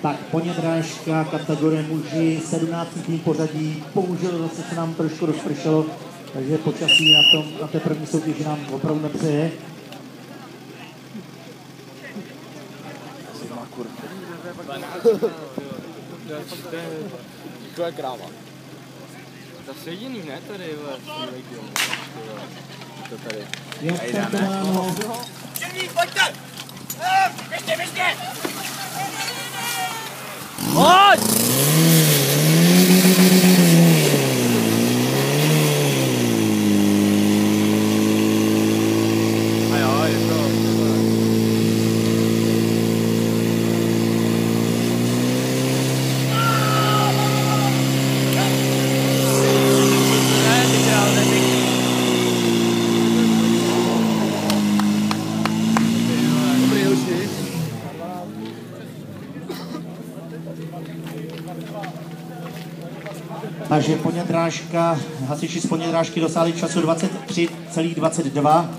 Tak Ponědrážka, kategorie muži, 17. tým pořadí, bohužel zase se nám trošku rozpršelo, takže počasí na té první soutěži nám opravdu nepřeje. To je kráva. Zase jediný, ne, tady, to tady. Je startováno. Černý, pojďte! Běžte, běžte! Pojď! A jo, je to... Takže Ponědrážka, hasiči z Ponědrážky dosáhli času 23,22.